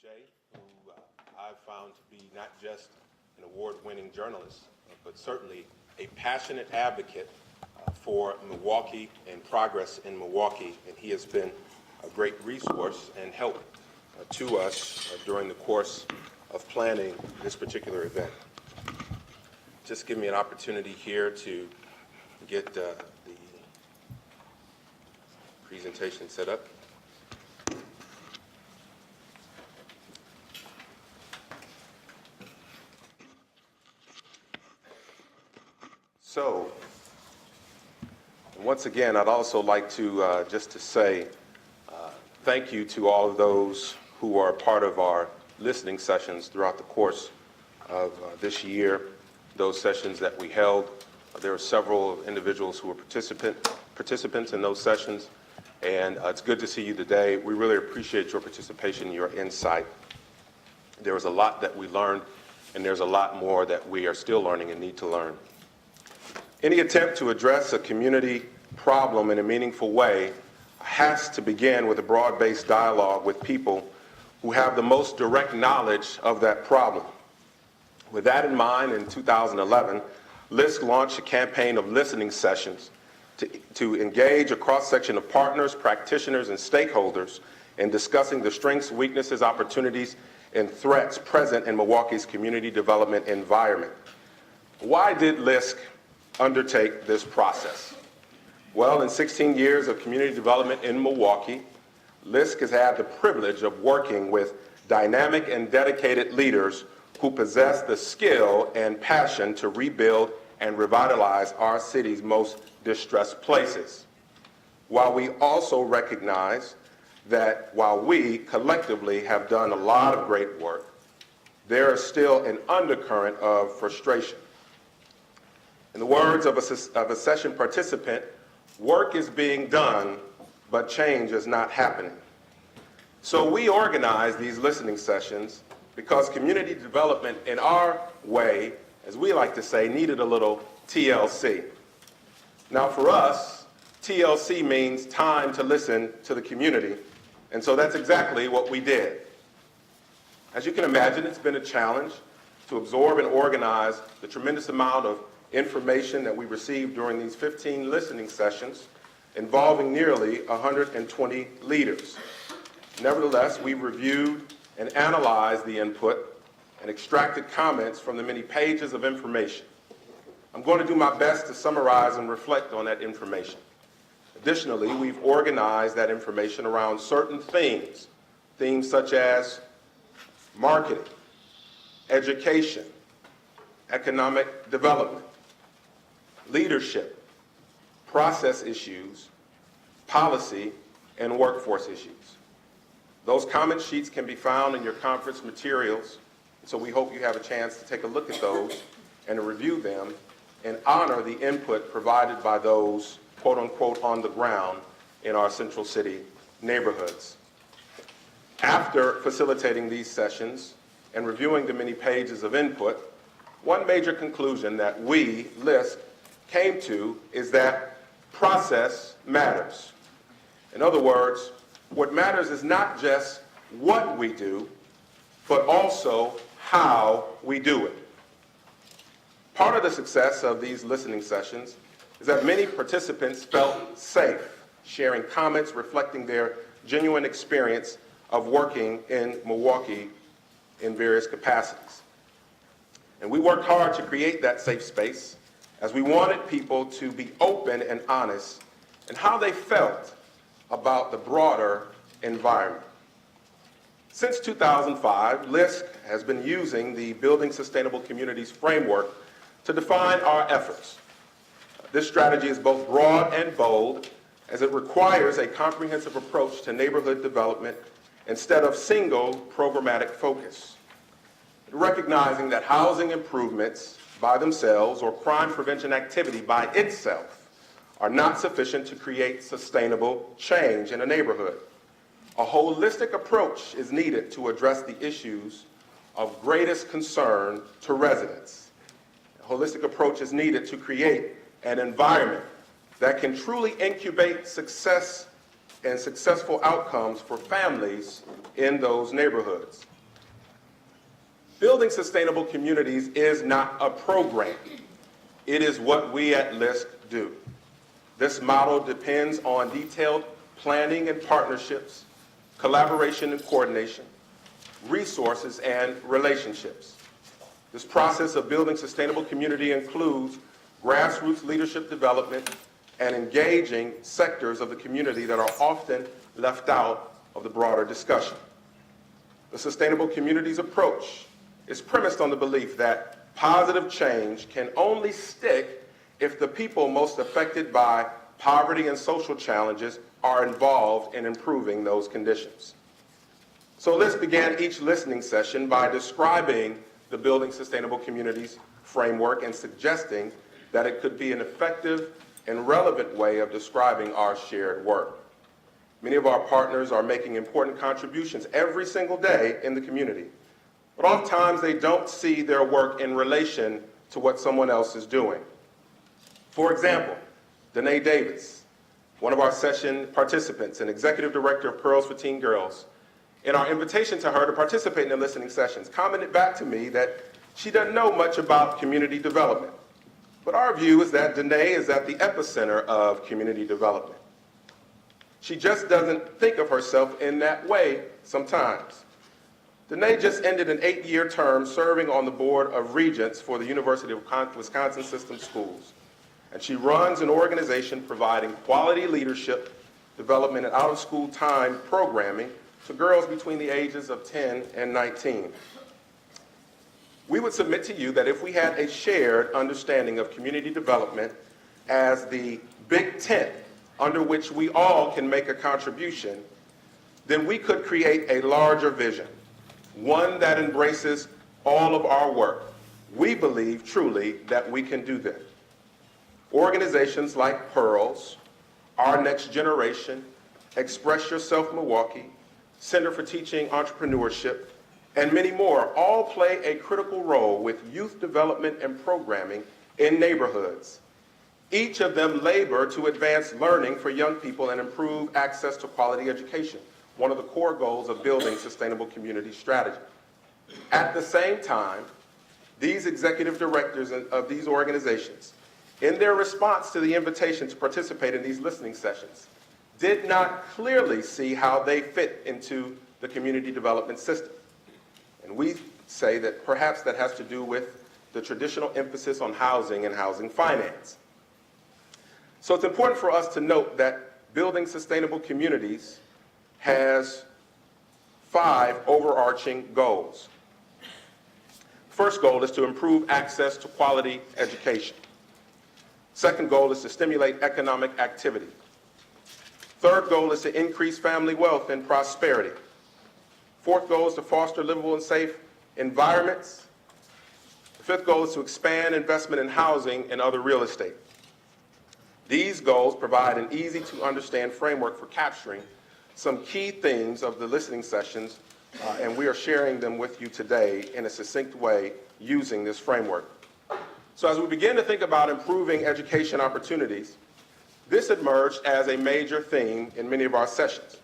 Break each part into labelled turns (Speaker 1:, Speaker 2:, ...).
Speaker 1: Shea, who I've found to be not just an award-winning journalist, but certainly a passionate advocate for Milwaukee and progress in Milwaukee, and he has been a great resource and help to us during the course of planning this particular event. Just give me an opportunity here to get the presentation set up. So, once again, I'd also like to just to say thank you to all of those who are part of our listening sessions throughout the course of this year, those sessions that we held. There were several individuals who were participants in those sessions, and it's good to see you today. We really appreciate your participation, your insight. There was a lot that we learned, and there's a lot more that we are still learning and need to learn. Any attempt to address a community problem in a meaningful way has to begin with a broad-based dialogue with people who have the most direct knowledge of that problem. With that in mind, in 2011, LISC launched a campaign of listening sessions to engage a cross-section of partners, practitioners, and stakeholders in discussing the strengths, weaknesses, opportunities, and threats present in Milwaukee's community development environment. Why did LISC undertake this process? Well, in 16 years of community development in Milwaukee, LISC has had the privilege of working with dynamic and dedicated leaders who possess the skill and passion to rebuild and revitalize our city's most distressed places. While we also recognize that while we collectively have done a lot of great work, there is still an undercurrent of frustration. In the words of a session participant, work is being done, but change is not happening. So we organize these listening sessions because community development in our way, as we like to say, needed a little TLC. Now for us, TLC means time to listen to the community, and so that's exactly what we did. As you can imagine, it's been a challenge to absorb and organize the tremendous amount of information that we received during these 15 listening sessions involving nearly 120 leaders. Nevertheless, we reviewed and analyzed the input and extracted comments from the many pages of information. I'm going to do my best to summarize and reflect on that information. Additionally, we've organized that information around certain themes such as marketing, education, economic development, leadership, process issues, policy, and workforce issues. Those comment sheets can be found in your conference materials, so we hope you have a chance to take a look at those and to review them and honor the input provided by those, quote unquote, on the ground in our Central City neighborhoods. After facilitating these sessions and reviewing the many pages of input, one major conclusion that we, LISC, came to is that process matters. In other words, what matters is not just what we do, but also how we do it. Part of the success of these listening sessions is that many participants felt safe sharing comments reflecting their genuine experience of working in Milwaukee in various capacities. And we worked hard to create that safe space as we wanted people to be open and honest in how they felt about the broader environment. Since 2005, LISC has been using the Building Sustainable Communities framework to define our efforts. This strategy is both broad and bold, as it requires a comprehensive approach to neighborhood development instead of single programmatic focus. Recognizing that housing improvements by themselves or crime prevention activity by itself are not sufficient to create sustainable change in a neighborhood. A holistic approach is needed to address the issues of greatest concern to residents. A holistic approach is needed to create an environment that can truly incubate success and successful outcomes for families in those neighborhoods. Building sustainable communities is not a program. It is what we at LISC do. This model depends on detailed planning and partnerships, collaboration and coordination, resources and relationships. This process of building sustainable community includes grassroots leadership development and engaging sectors of the community that are often left out of the broader discussion. The sustainable communities approach is premised on the belief that positive change can only stick if the people most affected by poverty and social challenges are involved in improving those conditions. So let's begin each listening session by describing the Building Sustainable Communities framework and suggesting that it could be an effective and relevant way of describing our shared work. Many of our partners are making important contributions every single day in the community, but oftentimes they don't see their work in relation to what someone else is doing. For example, Danae Davis, one of our session participants and executive director of Pearls for Teen Girls, in our invitation to her to participate in the listening sessions, commented back to me that she doesn't know much about community development. But our view is that Danae is at the epicenter of community development. She just doesn't think of herself in that way sometimes. Danae just ended an 8-year term serving on the Board of Regents for the University of Wisconsin System Schools. And she runs an organization providing quality leadership, development, and out-of-school time programming to girls between the ages of 10 and 19. We would submit to you that if we had a shared understanding of community development as the big tent under which we all can make a contribution, then we could create a larger vision, one that embraces all of our work. We believe truly that we can do that. Organizations like Pearls, Our Next Generation, Express Yourself Milwaukee, Center for Teaching Entrepreneurship, and many more all play a critical role with youth development and programming in neighborhoods. Each of them labor to advance learning for young people and improve access to quality education, one of the core goals of building sustainable community strategy. At the same time, these executive directors of these organizations, in their response to the invitation to participate in these listening sessions, did not clearly see how they fit into the community development system. And we say that perhaps that has to do with the traditional emphasis on housing and housing finance. So it's important for us to note that building sustainable communities has 5 overarching goals. First goal is to improve access to quality education. Second goal is to stimulate economic activity. Third goal is to increase family wealth and prosperity. Fourth goal is to foster livable and safe environments. The fifth goal is to expand investment in housing and other real estate. These goals provide an easy-to-understand framework for capturing some key themes of the listening sessions, and we are sharing them with you today in a succinct way using this framework. So as we begin to think about improving education opportunities, this emerged as a major theme in many of our sessions.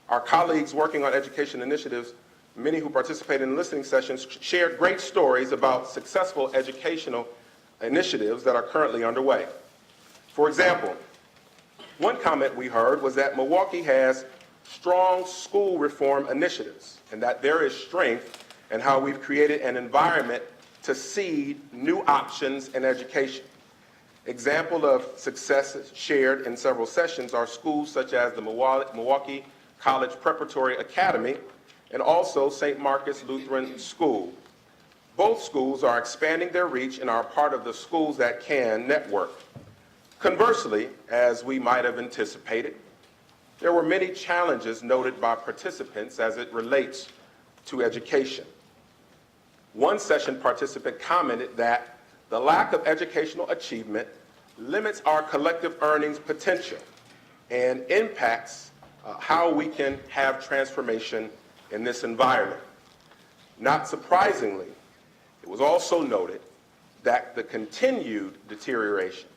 Speaker 1: Our colleagues working on education initiatives, many who participated in listening sessions, shared great stories about successful educational initiatives that are currently underway. For example, one comment we heard was that Milwaukee has strong school reform initiatives and that there is strength in how we've created an environment to seed new options in education. Example of successes shared in several sessions are schools such as the Milwaukee College Preparatory Academy and also St. Marcus Lutheran School. Both schools are expanding their reach and are part of the Schools That Can network. Conversely, as we might have anticipated, there were many challenges noted by participants as it relates to education. One session participant commented that the lack of educational achievement limits our collective earnings potential and impacts how we can have transformation in this environment. Not surprisingly, it was also noted that the continued deterioration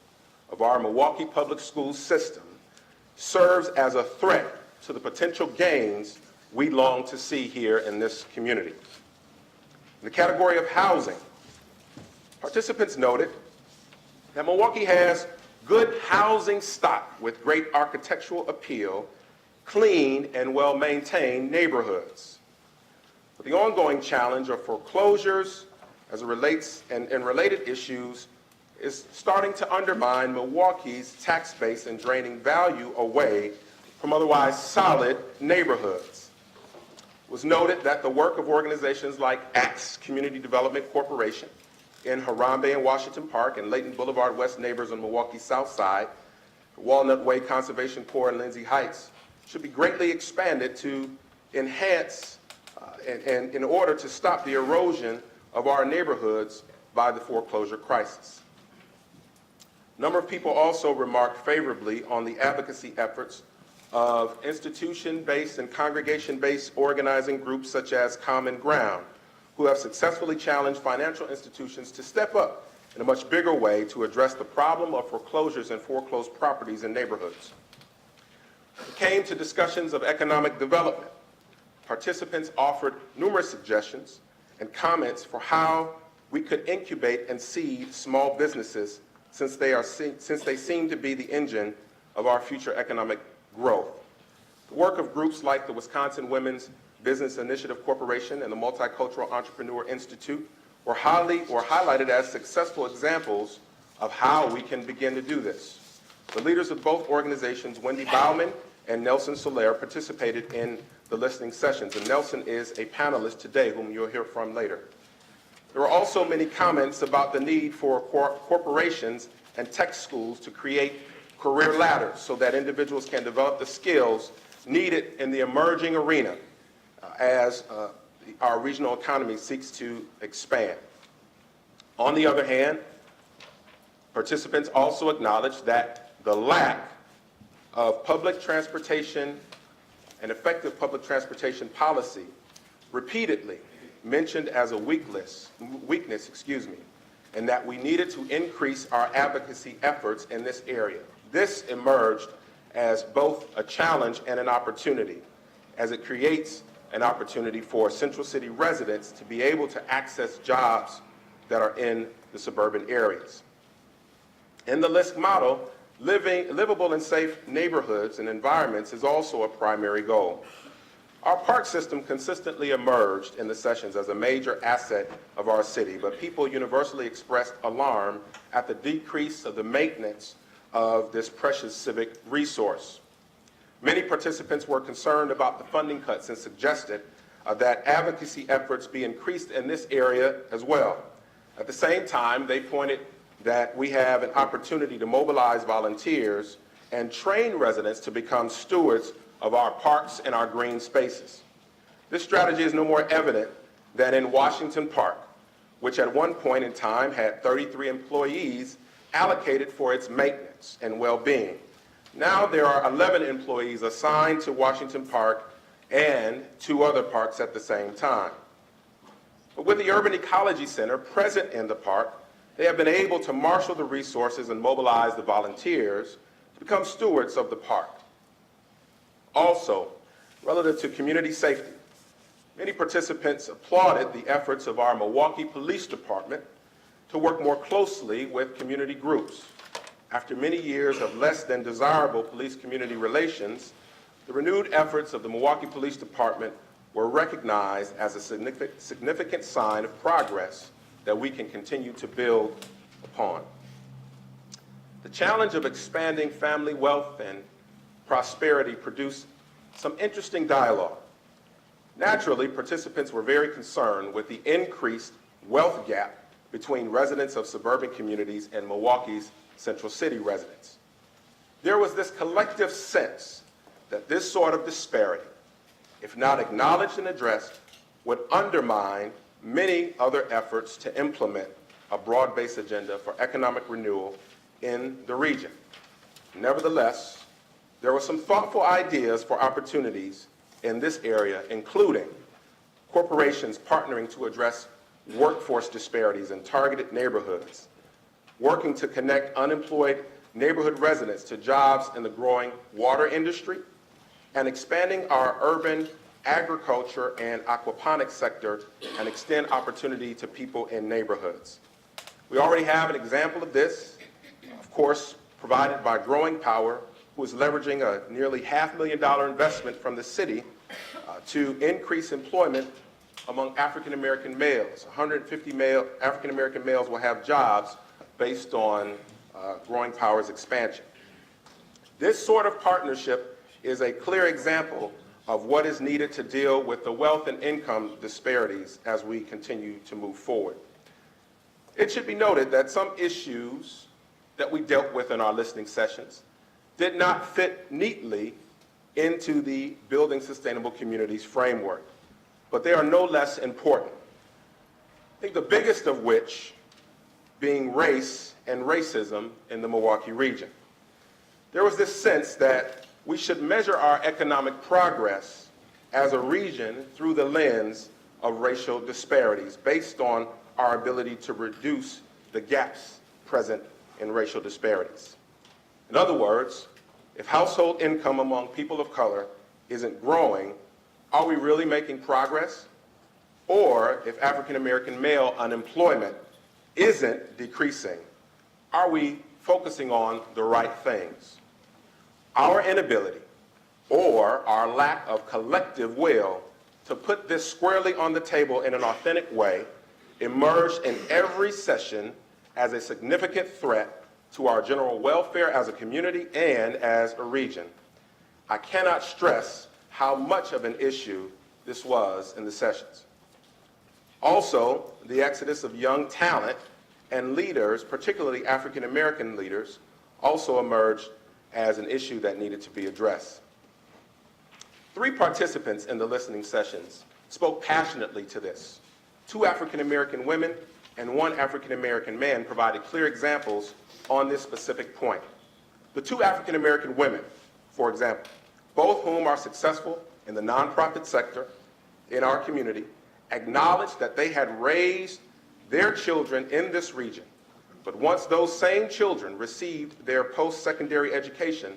Speaker 1: of our Milwaukee public school system serves as a threat to the potential gains we long to see here in this community. In the category of housing, participants noted that Milwaukee has good housing stock with great architectural appeal, clean and well-maintained neighborhoods. But the ongoing challenge of foreclosures as it relates and related issues is starting to undermine Milwaukee's tax base and draining value away from otherwise solid neighborhoods. It was noted that the work of organizations like ACTS Community Development Corporation in Harambe and Washington Park and Layton Boulevard West neighbors on Milwaukee's South Side, Walnut Way Conservation Corps in Lindsay Heights should be greatly expanded to enhance and in order to stop the erosion of our neighborhoods by the foreclosure crisis. A number of people also remarked favorably on the advocacy efforts of institution-based and congregation-based organizing groups such as Common Ground, who have successfully challenged financial institutions to step up in a much bigger way to address the problem of foreclosures and foreclosed properties in neighborhoods. It came to discussions of economic development. Participants offered numerous suggestions and comments for how we could incubate and seed small businesses since they seem to be the engine of our future economic growth. The work of groups like the Wisconsin Women's Business Initiative Corporation and the Multicultural Entrepreneur Institute were highlighted as successful examples of how we can begin to do this. The leaders of both organizations, Wendy Bauman and Nelson Soler, participated in the listening sessions, and Nelson is a panelist today whom you'll hear from later. There were also many comments about the need for corporations and tech schools to create career ladders so that individuals can develop the skills needed in the emerging arena as our regional economy seeks to expand. On the other hand, participants also acknowledged that the lack of public transportation and effective public transportation policy repeatedly mentioned as a weakness, and that we needed to increase our advocacy efforts in this area. This emerged as both a challenge and an opportunity, as it creates an opportunity for Central City residents to be able to access jobs that are in the suburban areas. In the LISC model, livable and safe neighborhoods and environments is also a primary goal. Our park system consistently emerged in the sessions as a major asset of our city, but people universally expressed alarm at the decrease of the maintenance of this precious civic resource. Many participants were concerned about the funding cuts and suggested that advocacy efforts be increased in this area as well. At the same time, they pointed that we have an opportunity to mobilize volunteers and train residents to become stewards of our parks and our green spaces. This strategy is no more evident than in Washington Park, which at one point in time had 33 employees allocated for its maintenance and well-being. Now there are 11 employees assigned to Washington Park and 2 other parks at the same time. But with the Urban Ecology Center present in the park, they have been able to marshal the resources and mobilize the volunteers to become stewards of the park. Also, relative to community safety, many participants applauded the efforts of our Milwaukee Police Department to work more closely with community groups. After many years of less than desirable police-community relations, the renewed efforts of the Milwaukee Police Department were recognized as a significant sign of progress that we can continue to build upon. The challenge of expanding family wealth and prosperity produced some interesting dialogue. Naturally, participants were very concerned with the increased wealth gap between residents of suburban communities and Milwaukee's Central City residents. There was this collective sense that this sort of disparity, if not acknowledged and addressed, would undermine many other efforts to implement a broad-based agenda for economic renewal in the region. Nevertheless, there were some thoughtful ideas for opportunities in this area, including corporations partnering to address workforce disparities in targeted neighborhoods, working to connect unemployed neighborhood residents to jobs in the growing water industry, and expanding our urban agriculture, and aquaponics sector and extend opportunity to people in neighborhoods. We already have an example of this, of course, provided by Growing Power, who is leveraging a nearly $500,000 investment from the city to increase employment among African American males. 150 African American males will have jobs based on Growing Power's expansion. This sort of partnership is a clear example of what is needed to deal with the wealth and income disparities as we continue to move forward. It should be noted that some issues that we dealt with in our listening sessions did not fit neatly into the Building Sustainable Communities framework, but they are no less important. I think the biggest of which being race and racism in the Milwaukee region. There was this sense that we should measure our economic progress as a region through the lens of racial disparities based on our ability to reduce the gaps present in racial disparities. In other words, if household income among people of color isn't growing, are we really making progress? Or if African American male unemployment isn't decreasing, are we focusing on the right things? Our inability or our lack of collective will to put this squarely on the table in an authentic way emerged in every session as a significant threat to our general welfare as a community and as a region. I cannot stress how much of an issue this was in the sessions. Also, the exodus of young talent and leaders, particularly African American leaders, also emerged as an issue that needed to be addressed. 3 participants in the listening sessions spoke passionately to this. 2 African American women and 1 African American man provided clear examples on this specific point. The 2 African American women, for example, both whom are successful in the nonprofit sector in our community, acknowledged that they had raised their children in this region. But once those same children received their post-secondary education,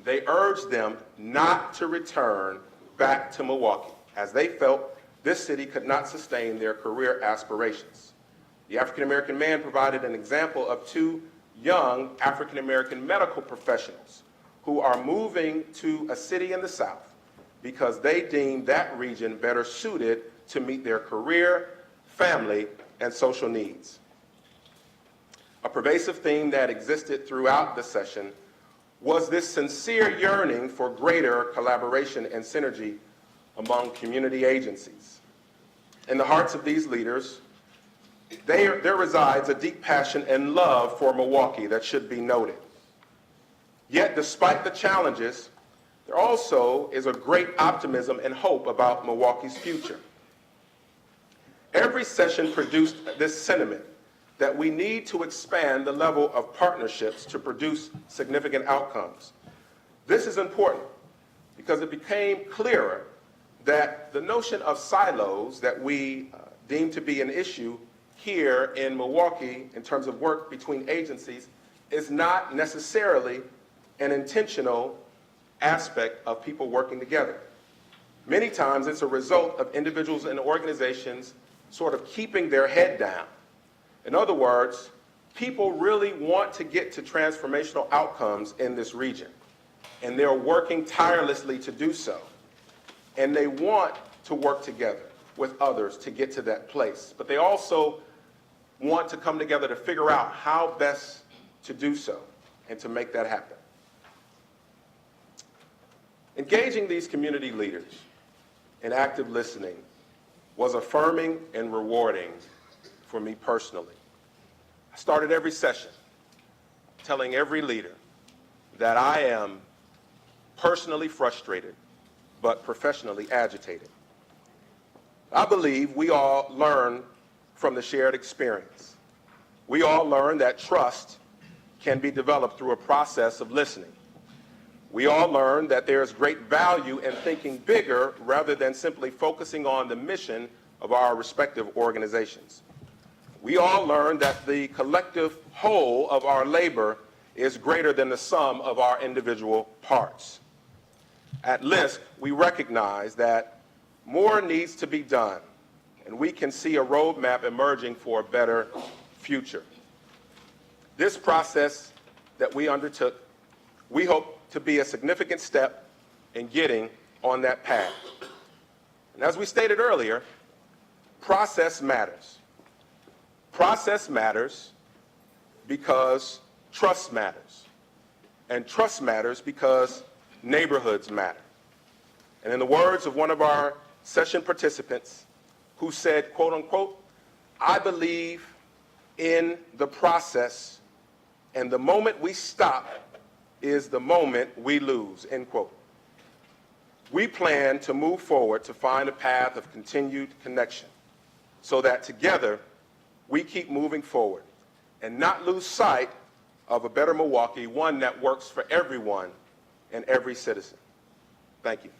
Speaker 1: they urged them not to return back to Milwaukee, as they felt this city could not sustain their career aspirations. The African American man provided an example of 2 young African American medical professionals who are moving to a city in the South because they deemed that region better suited to meet their career, family, and social needs. A pervasive theme that existed throughout the session was this sincere yearning for greater collaboration and synergy among community agencies. In the hearts of these leaders, there resides a deep passion and love for Milwaukee that should be noted. Yet, despite the challenges, there also is a great optimism and hope about Milwaukee's future. Every session produced this sentiment that we need to expand the level of partnerships to produce significant outcomes. This is important because it became clearer that the notion of silos that we deem to be an issue here in Milwaukee in terms of work between agencies is not necessarily an intentional aspect of people working together. Many times it's a result of individuals and organizations sort of keeping their head down. In other words, people really want to get to transformational outcomes in this region, and they're working tirelessly to do so. And they want to work together with others to get to that place, but they also want to come together to figure out how best to do so and to make that happen. Engaging these community leaders in active listening was affirming and rewarding for me personally. I started every session telling every leader that I am personally frustrated, but professionally agitated. I believe we all learn from the shared experience. We all learn that trust can be developed through a process of listening. We all learn that there is great value in thinking bigger rather than simply focusing on the mission of our respective organizations. We all learn that the collective whole of our labor is greater than the sum of our individual parts. At LISC, we recognize that More needs to be done, and we can see a roadmap emerging for a better future. This process that we undertook, we hope to be a significant step in getting on that path. And as we stated earlier, process matters. Process matters because trust matters. And trust matters because neighborhoods matter. And in the words of one of our session participants who said, quote unquote, "I believe in the process, and the moment we stop is the moment we lose," end quote. We plan to move forward to find a path of continued connection so that together we keep moving forward and not lose sight of a better Milwaukee, one that works for everyone and every citizen. Thank you.